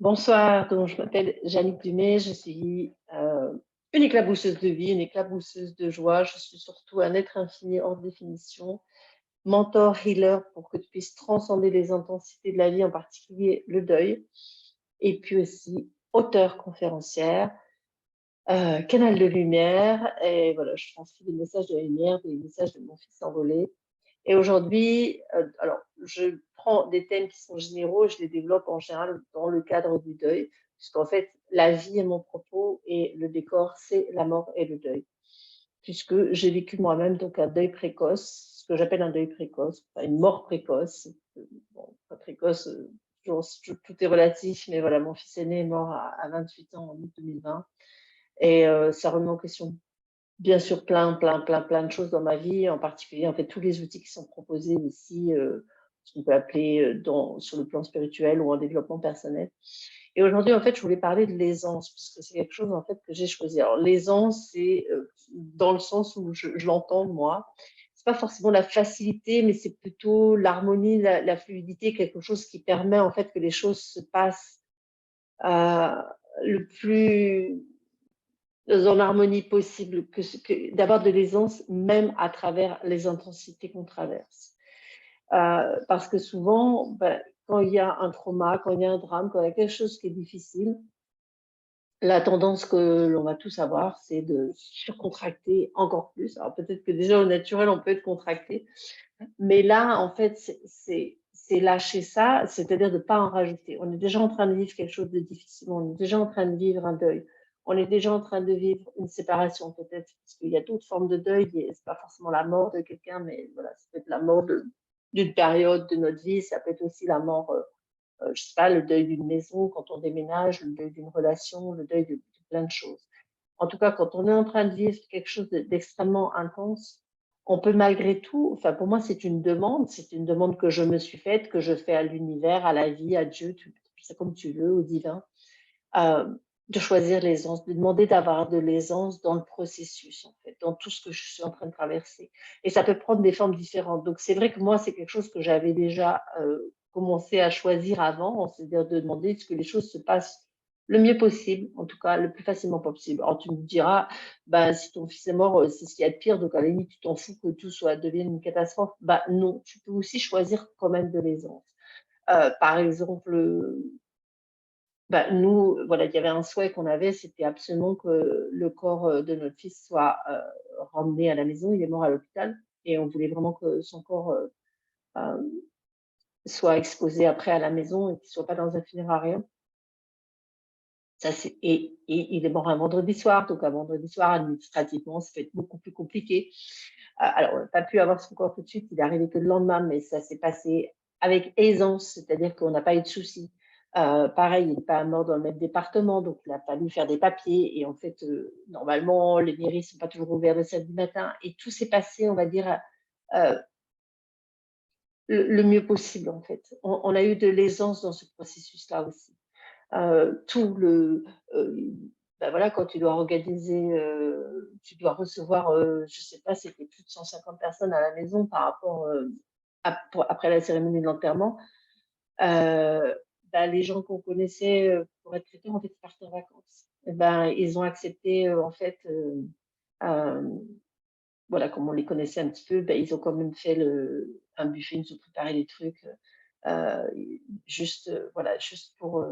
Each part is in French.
Bonsoir, donc je m'appelle Jeannick Dumais, je suis une éclabousseuse de vie, une éclabousseuse de joie. Je suis surtout un être infini hors définition, mentor, healer pour que tu puisses transcender les intensités de la vie, en particulier le deuil, et puis aussi auteure conférencière, canal de lumière, et voilà, je transmets des messages de la lumière, des messages de mon fils envolé. Et aujourd'hui, alors, je prends des thèmes qui sont généraux et je les développe en général dans le cadre du deuil, puisqu'en fait, la vie est mon propos et le décor, c'est la mort et le deuil. Puisque j'ai vécu moi-même donc un deuil précoce, ce que j'appelle un deuil précoce, enfin une mort précoce. Bon, pas précoce, tout est relatif, mais voilà, mon fils aîné est mort à 28 ans en août 2020. Et ça remet en question bien sûr, plein de choses dans ma vie, en particulier, en fait, tous les outils qui sont proposés ici, ce qu'on peut appeler sur le plan spirituel ou en développement personnel. Et aujourd'hui, en fait, je voulais parler de l'aisance, puisque c'est quelque chose, en fait, que j'ai choisi. Alors, l'aisance, c'est dans le sens où je l'entends, moi. C'est pas forcément la facilité, mais c'est plutôt l'harmonie, la fluidité, quelque chose qui permet, en fait, que les choses se passent euh, le plus en harmonie possible, d'avoir de l'aisance même à travers les intensités qu'on traverse. Parce que souvent, quand il y a un trauma, quand il y a un drame, quand il y a quelque chose qui est difficile, la tendance que l'on va tous avoir, c'est de surcontracter encore plus. Alors peut-être que déjà au naturel, on peut être contracté, mais là, en fait, c'est lâcher ça, c'est-à-dire de ne pas en rajouter. On est déjà en train de vivre quelque chose de difficile, on est déjà en train de vivre un deuil, on est déjà en train de vivre une séparation peut-être, parce qu'il y a d'autres formes de deuil, c'est pas forcément la mort de quelqu'un, mais voilà, ça peut être la mort d'une période de notre vie, ça peut être aussi la mort, je sais pas, le deuil d'une maison quand on déménage, le deuil d'une relation, le deuil de plein de choses. En tout cas, quand on est en train de vivre quelque chose d'extrêmement intense, on peut malgré tout, enfin pour moi c'est une demande que je me suis faite, que je fais à l'univers, à la vie, à Dieu, c'est comme tu veux, au divin, euh, de choisir l'aisance, de demander d'avoir de l'aisance dans le processus, en fait, dans tout ce que je suis en train de traverser. Et ça peut prendre des formes différentes. Donc c'est vrai que moi c'est quelque chose que j'avais déjà commencé à choisir avant, c'est-à-dire de demander ce que les choses se passent le mieux possible, en tout cas le plus facilement possible. Alors tu me diras, si ton fils est mort, c'est ce qu'il y a de pire, donc à la limite tu t'en fous que tout devienne une catastrophe. Non, tu peux aussi choisir quand même de l'aisance. Par exemple, nous, voilà, il y avait un souhait qu'on avait, c'était absolument que le corps de notre fils soit ramené à la maison. Il est mort à l'hôpital et on voulait vraiment que son corps euh, soit exposé après à la maison et qu'il ne soit pas dans un funérarium. Et il est mort un vendredi soir, donc un vendredi soir, administrativement, ça peut être beaucoup plus compliqué. Alors, on n'a pas pu avoir son corps tout de suite, il est arrivé que le lendemain, mais ça s'est passé avec aisance, c'est-à-dire qu'on n'a pas eu de soucis. Pareil, il n'est pas mort dans le même département, donc il a fallu faire des papiers. Et en fait, normalement, les mairies ne sont pas toujours ouvertes le samedi matin. Et tout s'est passé, on va dire, euh, le mieux possible, en fait. On a eu de l'aisance dans ce processus-là aussi. Tout le voilà, quand tu dois organiser, tu dois recevoir, je sais pas, c'était plus de 150 personnes à la maison par rapport, après la cérémonie de l'enterrement. Les gens qu'on connaissait, pour être traiteurs, en fait, ils partent en vacances. Et ils ont accepté, en fait, voilà, comme on les connaissait un petit peu, ils ont quand même fait un buffet, ils nous ont préparé des trucs, juste, voilà, juste pour,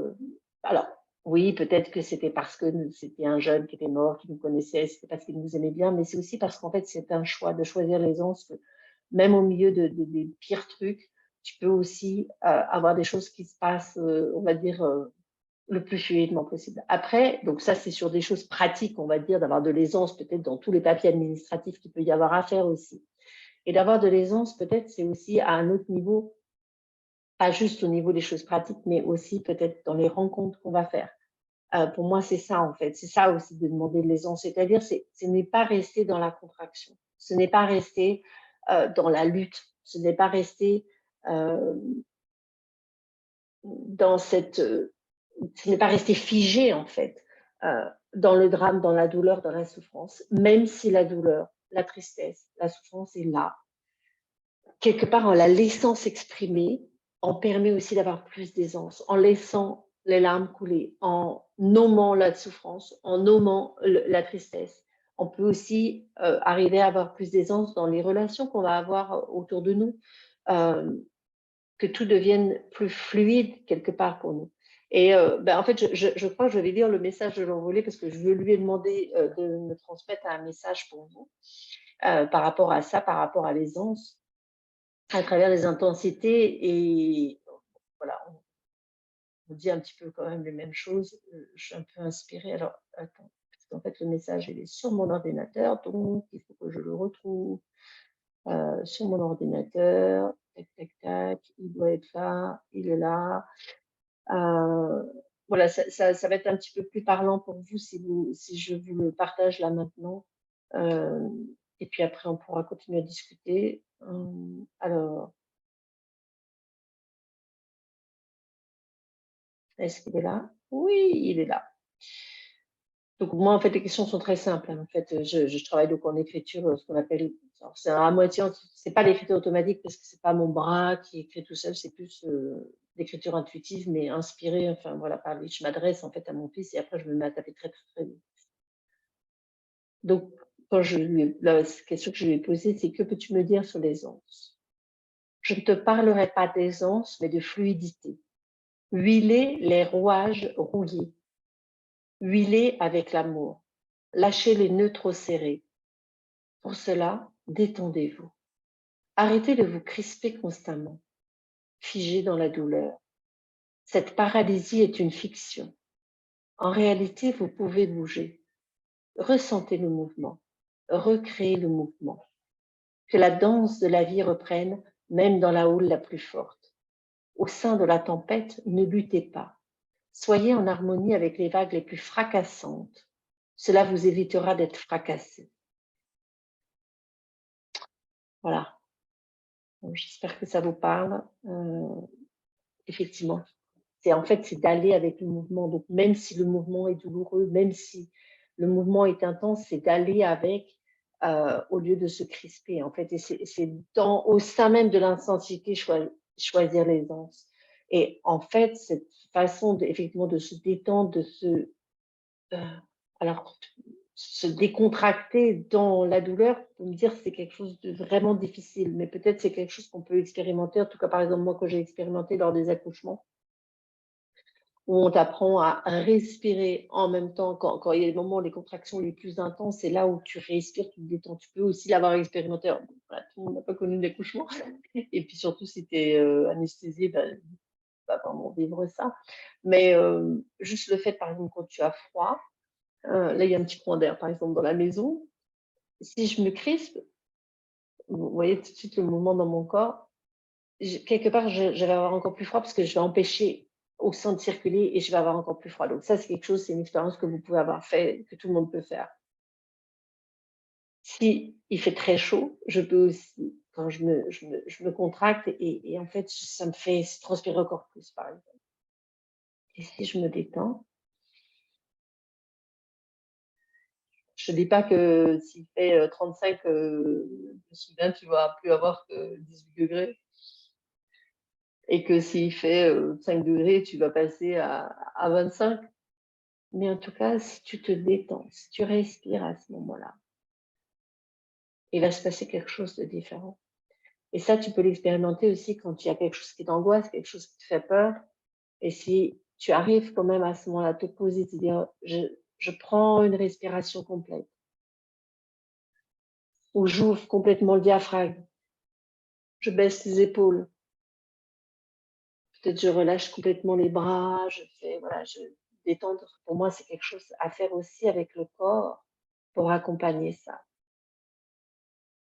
alors oui, peut-être que c'était parce que c'était un jeune qui était mort, qui nous connaissait, c'était parce qu'il nous aimait bien, mais c'est aussi parce qu'en fait, c'est un choix de choisir l'aisance, que même au milieu des pires trucs, tu peux aussi avoir des choses qui se passent, on va dire, le plus fluidement possible. Après, donc ça, c'est sur des choses pratiques, on va dire, d'avoir de l'aisance peut-être dans tous les papiers administratifs qu'il peut y avoir à faire aussi. Et d'avoir de l'aisance, peut-être, c'est aussi à un autre niveau, pas juste au niveau des choses pratiques, mais aussi peut-être dans les rencontres qu'on va faire. Pour moi, c'est ça, en fait. C'est ça aussi de demander de l'aisance. C'est-à-dire, ce n'est pas rester dans la contraction. Ce n'est pas rester dans la lutte. Ce n'est pas rester euh, dans cette ce n'est pas rester figé, en fait, dans le drame, dans la douleur, dans la souffrance, même si la douleur, la tristesse, la souffrance est là. Quelque part, en la laissant s'exprimer, on permet aussi d'avoir plus d'aisance, en laissant les larmes couler, en nommant la souffrance, en nommant la tristesse. On peut aussi arriver à avoir plus d'aisance dans les relations qu'on va avoir autour de nous, que tout devienne plus fluide quelque part pour nous. Et en fait, je crois que je vais lire le message de l'envolé parce que je lui ai demandé de me transmettre un message pour vous par rapport à ça, par rapport à l'aisance, à travers les intensités. Et voilà, on dit un petit peu quand même les mêmes choses. Je suis un peu inspirée. Alors, attends, parce qu'en fait, le message, il est sur mon ordinateur, donc il faut que je le retrouve sur mon ordinateur. Tac, tac, tac. Il doit être là, il est là. Voilà, ça va être un petit peu plus parlant pour vous si je vous le partage là maintenant. Et puis après, on pourra continuer à discuter. Alors, est-ce qu'il est là? Oui, il est là. Donc moi, en fait, les questions sont très simples, hein. En fait, je travaille donc en écriture, ce qu'on appelle, alors c'est à moitié, c'est pas l'écriture automatique parce que c'est pas mon bras qui écrit tout seul, c'est plus l'écriture intuitive, mais inspirée. Enfin voilà, je m'adresse en fait à mon fils et après je me mets à taper très très très vite. Donc la question que je lui ai posée, c'est: que peux-tu me dire sur l'aisance? Je ne te parlerai pas d'aisance, mais de fluidité. Huiler les rouages rouillés. Huiler avec l'amour. Lâchez les nœuds trop serrés. Pour cela, détendez-vous. Arrêtez de vous crisper constamment, figé dans la douleur. Cette paralysie est une fiction. En réalité, vous pouvez bouger. Ressentez le mouvement. Recréez le mouvement. Que la danse de la vie reprenne, même dans la houle la plus forte. Au sein de la tempête, ne luttez pas. Soyez en harmonie avec les vagues les plus fracassantes. Cela vous évitera d'être fracassé. Voilà. J'espère que ça vous parle. Effectivement, c'est d'aller avec le mouvement. Donc, même si le mouvement est douloureux, même si le mouvement est intense, c'est d'aller avec au lieu de se crisper, en fait. Et c'est au sein même de l'intensité, choisir l'aisance. Et en fait, cette façon effectivement de se détendre, alors, se décontracter dans la douleur, pour me dire c'est quelque chose de vraiment difficile, mais peut-être c'est quelque chose qu'on peut expérimenter. En tout cas, par exemple, moi, que j'ai expérimenté lors des accouchements, où on t'apprend à respirer en même temps. Quand il y a des moments, les contractions les plus intenses, c'est là où tu respires, tu te détends. Tu peux aussi l'avoir expérimenté. Alors, voilà, tout le monde n'a pas connu d'accouchement. Et puis surtout, si tu es anesthésié, ben, tu vas vraiment vivre ça. Mais juste le fait, par exemple, quand tu as froid, là, il y a un petit coin d'air, par exemple, dans la maison. Si je me crispe, vous voyez tout de suite le mouvement dans mon corps, quelque part, je vais avoir encore plus froid parce que je vais empêcher au sang de circuler et je vais avoir encore plus froid. Donc ça, c'est quelque chose, c'est une expérience que vous pouvez avoir fait, que tout le monde peut faire. Si il fait très chaud, je peux aussi, quand je me contracte et en fait, ça me fait transpirer encore plus, par exemple. Et si je me détends, je ne dis pas que s'il fait 35, le soudain, tu vas plus avoir que 18 degrés. Et que s'il fait 5 degrés, tu vas passer à 25. Mais en tout cas, si tu te détends, si tu respires à ce moment-là, il va se passer quelque chose de différent. Et ça, tu peux l'expérimenter aussi quand il y a quelque chose qui t'angoisse, quelque chose qui te fait peur. Et si tu arrives quand même à ce moment-là à te poser, te dire, je prends une respiration complète, ou j'ouvre complètement le diaphragme, je baisse les épaules, peut-être je relâche complètement les bras, je fais, voilà, je détendre. Pour moi, c'est quelque chose à faire aussi avec le corps pour accompagner ça.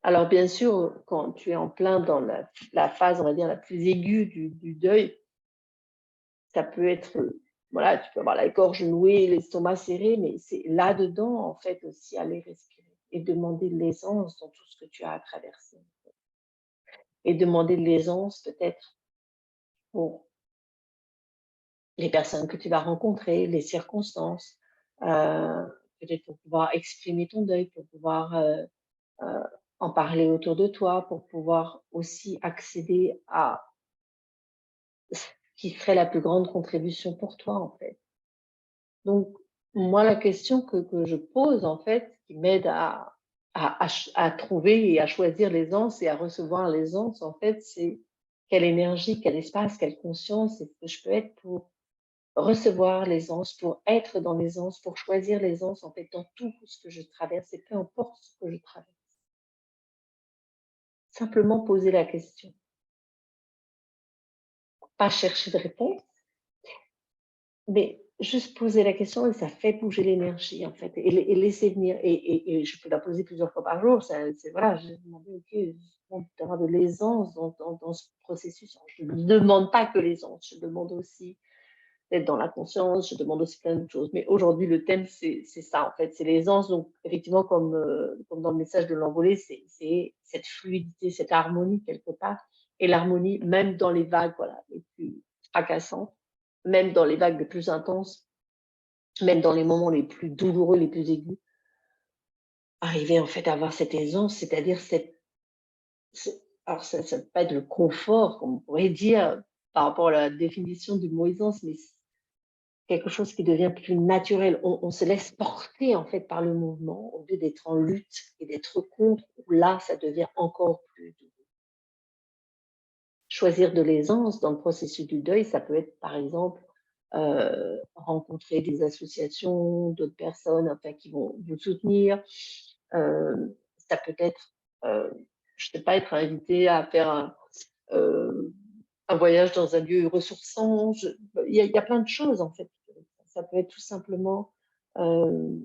Alors bien sûr, quand tu es en plein dans la phase, on va dire, la plus aiguë du deuil, ça peut être, voilà, tu peux avoir la gorge nouée, l'estomac serré, mais c'est là-dedans, en fait, aussi aller respirer et demander de l'aisance dans tout ce que tu as à traverser. Et demander de l'aisance peut-être pour les personnes que tu vas rencontrer, les circonstances, peut-être pour pouvoir exprimer ton deuil, pour pouvoir euh, en parler autour de toi, pour pouvoir aussi accéder à qui serait la plus grande contribution pour toi, en fait? Donc, moi, la question que je pose, en fait, qui m'aide à trouver et à choisir l'aisance et à recevoir l'aisance, en fait, c'est quelle énergie, quel espace, quelle conscience est-ce que je peux être pour recevoir l'aisance, pour être dans l'aisance, pour choisir l'aisance, en fait, dans tout ce que je traverse et peu importe ce que je traverse. Simplement poser la question, pas chercher de réponse, mais juste poser la question et ça fait bouger l'énergie, en fait, et laisser venir. Et je peux la poser plusieurs fois par jour. C'est voilà, j'ai demandé, OK, bon, d'avoir de l'aisance dans ce processus. Je ne demande pas que l'aisance, je demande aussi d'être dans la conscience, je demande aussi plein de choses. Mais aujourd'hui, le thème, c'est ça, en fait, c'est l'aisance. Donc, effectivement, comme dans le message de l'envolée, c'est cette fluidité, cette harmonie quelque part. Et l'harmonie, même dans les vagues, voilà, les plus fracassantes, même dans les vagues les plus intenses, même dans les moments les plus douloureux, les plus aigus, arriver en fait à avoir cette aisance, c'est-à-dire alors ça peut pas être le confort, comme on pourrait dire, par rapport à la définition du mot aisance, mais quelque chose qui devient plus naturel. On se laisse porter en fait par le mouvement au lieu d'être en lutte et d'être contre, où là, ça devient encore plus dur. Choisir de l'aisance dans le processus du deuil, ça peut être par exemple rencontrer des associations, d'autres personnes enfin, qui vont vous soutenir. Ça peut être, je sais pas, être invité à faire euh, un voyage dans un lieu ressourçant. Il y a plein de choses en fait. Ça peut être tout simplement euh,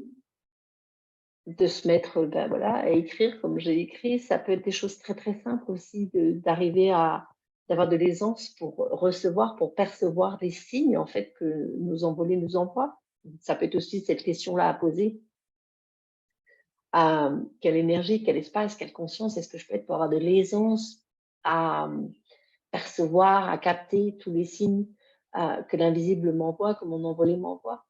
de se mettre ben, voilà, à écrire comme j'ai écrit. Ça peut être des choses très très simples aussi, d'arriver à d'avoir de l'aisance pour recevoir, pour percevoir les signes en fait que nos envolées nous envoient. Ça peut être aussi cette question-là à poser. Quelle énergie, quel espace, quelle conscience est-ce que je peux être pour avoir de l'aisance à percevoir, à capter tous les signes que l'invisible m'envoie, que mon envolé m'envoie.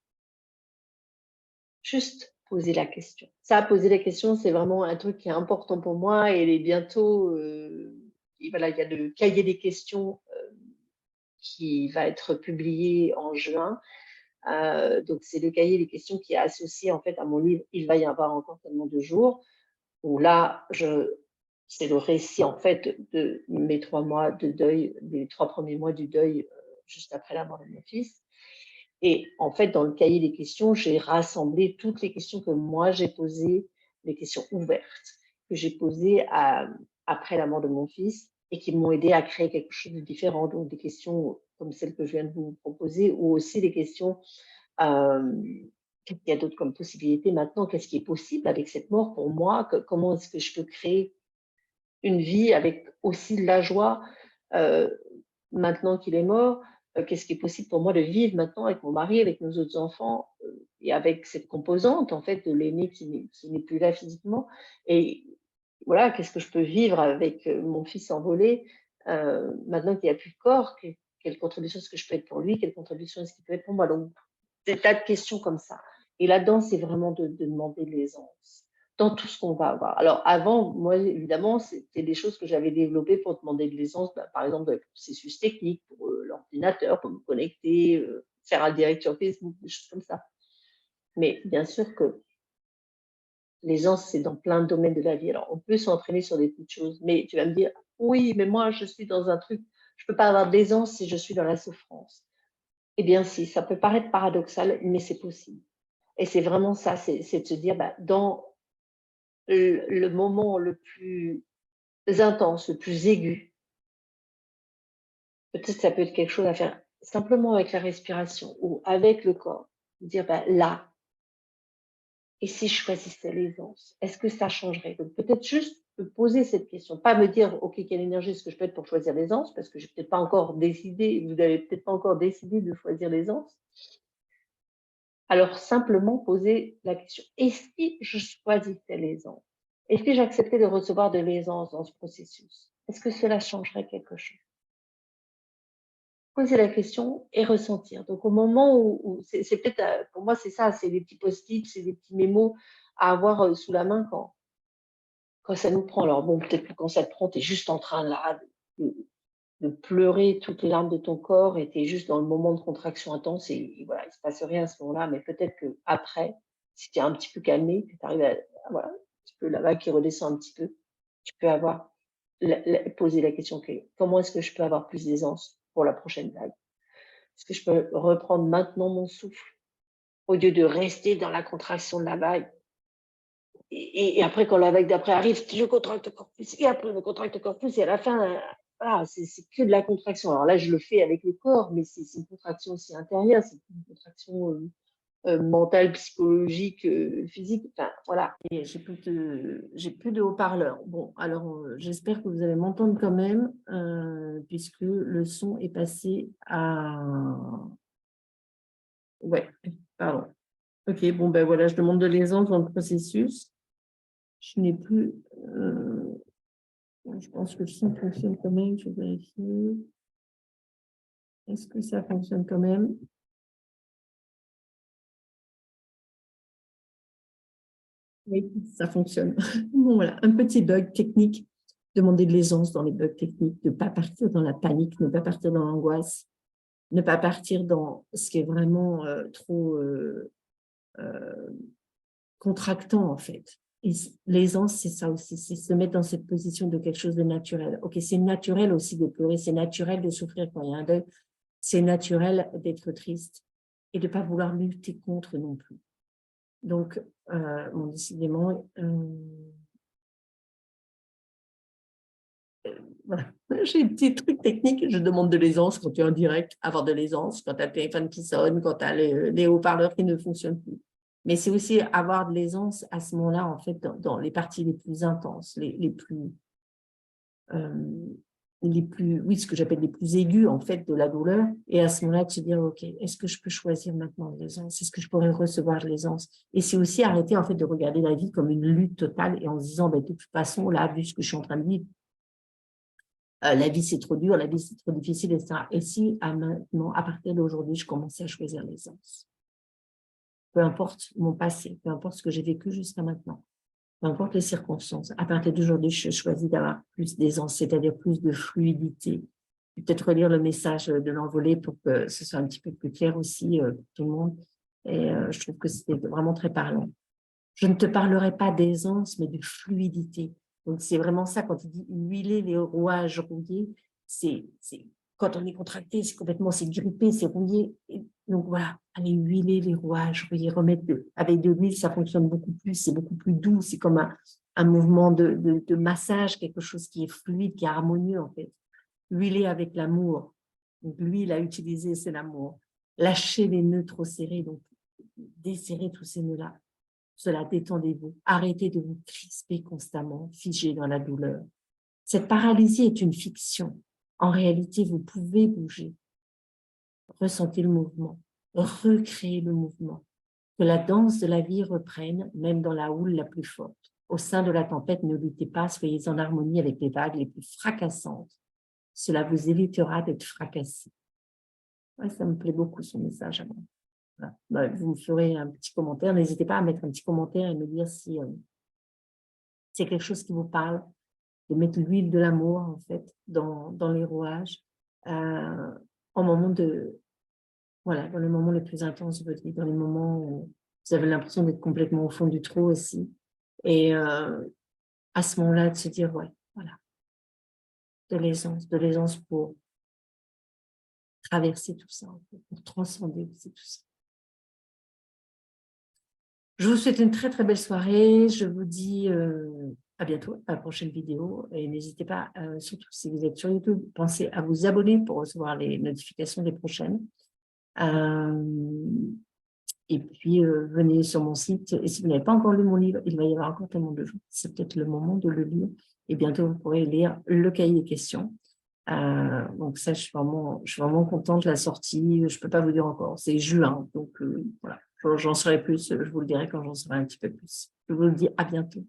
Juste poser la question. Ça, poser la question, c'est vraiment un truc qui est important pour moi et il est bientôt, et voilà, il y a le cahier des questions qui va être publié en juin. Donc, c'est le cahier des questions qui est associé en fait à mon livre Il va y avoir encore tellement de jours, où là, c'est le récit en fait de mes 3 mois de deuil, des 3 premiers mois du deuil juste après la mort de mon fils. Et en fait, dans le cahier des questions, j'ai rassemblé toutes les questions que moi j'ai posées, les questions ouvertes que j'ai posées après la mort de mon fils et qui m'ont aidé à créer quelque chose de différent. Donc des questions comme celles que je viens de vous proposer ou aussi des questions, qu'est-ce qu'il y a d'autre comme possibilité maintenant? Qu'est-ce qui est possible avec cette mort pour moi? Comment est-ce que je peux créer une vie avec aussi de la joie maintenant qu'il est mort? Qu'est-ce qui est possible pour moi de vivre maintenant avec mon mari, avec nos autres enfants et avec cette composante en fait de l'aîné qui n'est plus là physiquement? Et voilà, qu'est-ce que je peux vivre avec mon fils envolé maintenant qu'il n'y a plus de corps? Quelle contribution est-ce que je peux être pour lui? Quelle contribution est-ce qu'il peut être pour moi? Donc, des tas de questions comme ça. Et là-dedans, c'est vraiment de demander de l'aisance dans tout ce qu'on va avoir. Alors avant, moi, évidemment, c'était des choses que j'avais développées pour demander de l'aisance, bah, par exemple, dans les processus techniques, pour l'ordinateur, pour me connecter, faire un direct sur Facebook, des choses comme ça. Mais bien sûr que l'aisance, c'est dans plein de domaines de la vie. Alors, on peut s'entraîner sur des petites choses, mais tu vas me dire, oui, mais moi, je suis dans un truc, je ne peux pas avoir d'aisance si je suis dans la souffrance. Eh bien, si, ça peut paraître paradoxal, mais c'est possible. Et c'est vraiment ça, c'est de se dire, bah, dans le moment le plus intense, le plus aigu, peut-être ça peut être quelque chose à faire simplement avec la respiration ou avec le corps. Dire, bah, là, et si je choisissais l'aisance, est-ce que ça changerait? Donc peut-être juste me poser cette question, pas me dire, OK, quelle énergie est-ce que je peux être pour choisir l'aisance? Parce que j'ai peut-être pas encore décidé, vous n'avez peut-être pas encore décidé de choisir l'aisance. Alors simplement poser la question: «Et si je choisissais l'aisance? Et si j'acceptais de recevoir de l'aisance dans ce processus? Est-ce que cela changerait quelque chose?» Poser la question et ressentir. Donc au moment où c'est peut-être, pour moi c'est ça, c'est des petits post-it, c'est des petits mémos à avoir, sous la main quand ça nous prend. Alors bon, peut-être que quand ça te prend, tu es juste en train là de pleurer toutes les larmes de ton corps et tu es juste dans le moment de contraction intense et voilà, il ne se passe rien à ce moment-là, mais peut-être qu'après, si tu es un petit peu calmé, que tu arrives voilà, un petit peu la vague qui redescend un petit peu, tu peux avoir poser la question: «OK, comment est-ce que je peux avoir plus d'aisance pour la prochaine vague? Est-ce que je peux reprendre maintenant mon souffle au lieu de rester dans la contraction de la vague?» Et après, quand la vague d'après arrive, je contracte encore plus et après je contracte encore plus et à la fin, voilà, c'est que de la contraction. Alors là, je le fais avec le corps, mais c'est une contraction aussi intérieure, c'est une contraction, mentale, psychologique, physique, enfin voilà. Et j'ai plus de haut-parleurs. Bon, alors, j'espère que vous allez m'entendre quand même, puisque le son est passé à ouais, pardon. OK, bon, ben voilà, je demande de l'aisance dans le processus. Je n'ai plus, je pense que le son fonctionne quand même, je vais vérifier. Est-ce que ça fonctionne quand même? Oui, ça fonctionne. Bon, voilà, un petit bug technique. Demander de l'aisance dans les bugs techniques, ne pas partir dans la panique, ne pas partir dans l'angoisse, ne pas partir dans ce qui est vraiment trop contractant, en fait. Et l'aisance, c'est ça aussi, c'est se mettre dans cette position de quelque chose de naturel. Ok, c'est naturel aussi de pleurer, c'est naturel de souffrir quand il y a un deuil, c'est naturel d'être triste et de ne pas vouloir lutter contre non plus. Donc, bon, décidément, voilà. J'ai des petits trucs techniques, je demande de l'aisance quand tu es en direct, avoir de l'aisance, quand tu as le téléphone qui sonne, quand tu as les haut-parleurs qui ne fonctionnent plus. Mais c'est aussi avoir de l'aisance à ce moment-là, en fait, dans les parties les plus intenses, oui, ce que j'appelle les plus aigus, en fait, de la douleur. Et à ce moment-là, de se dire, OK, est-ce que je peux choisir maintenant de l'aisance? Est-ce que je pourrais recevoir de l'aisance? Et c'est aussi arrêter, en fait, de regarder la vie comme une lutte totale et en se disant, ben, de toute façon, là, vu ce que je suis en train de vivre, la vie c'est trop dur, la vie c'est trop difficile, etc. Et si maintenant, à partir d'aujourd'hui, je commençais à choisir l'aisance, peu importe mon passé, peu importe ce que j'ai vécu jusqu'à maintenant, peu importe les circonstances, à partir d'aujourd'hui, je choisis d'avoir plus d'aisance, c'est-à-dire plus de fluidité. Peut-être relire le message de l'envolée pour que ce soit un petit peu plus clair aussi pour tout le monde. Et je trouve que c'était vraiment très parlant. Je ne te parlerai pas d'aisance, mais de fluidité. Donc, c'est vraiment ça, quand il dit huiler les rouages rouillés, c'est quand on est contracté, c'est complètement, c'est grippé, c'est rouillé. Et donc, voilà, aller huiler les rouages rouillés, remettre avec de l'huile, ça fonctionne beaucoup plus, c'est beaucoup plus doux, c'est comme un mouvement de massage, quelque chose qui est fluide, qui est harmonieux, en fait. Huiler avec l'amour. Donc, l'huile à utiliser, c'est l'amour. Lâcher les nœuds trop serrés, donc desserrer tous ces nœuds-là. Cela, détendez-vous. Arrêtez de vous crisper constamment, figé dans la douleur. Cette paralysie est une fiction. En réalité, vous pouvez bouger. Ressentez le mouvement. Recréez le mouvement. Que la danse de la vie reprenne, même dans la houle la plus forte. Au sein de la tempête, ne luttez pas, soyez en harmonie avec les vagues les plus fracassantes. Cela vous évitera d'être fracassé. Ouais, ça me plaît beaucoup, son message à moi. Voilà. Bah, vous me ferez un petit commentaire. N'hésitez pas à mettre un petit commentaire et me dire si c'est quelque chose qui vous parle, de mettre l'huile de l'amour, en fait, dans les rouages, en moment voilà, dans les moments les plus intenses de votre vie, dans les moments où vous avez l'impression d'être complètement au fond du trou aussi. Et à ce moment-là, de se dire, ouais, voilà, de l'aisance pour traverser tout ça, en fait, pour transcender aussi tout ça. Je vous souhaite une très, très belle soirée. Je vous dis à bientôt, à la prochaine vidéo. Et n'hésitez pas, surtout si vous êtes sur YouTube, pensez à vous abonner pour recevoir les notifications des prochaines. Et puis, venez sur mon site. Et si vous n'avez pas encore lu mon livre, il va y avoir encore tellement de jours. C'est peut-être le moment de le lire. Et bientôt, vous pourrez lire le cahier des questions. Donc ça, je suis vraiment contente de la sortie. Je ne peux pas vous dire encore. C'est juin. Donc, voilà. J'en saurai plus. Je vous le dirai quand j'en saurai un petit peu plus. Je vous le dis à bientôt.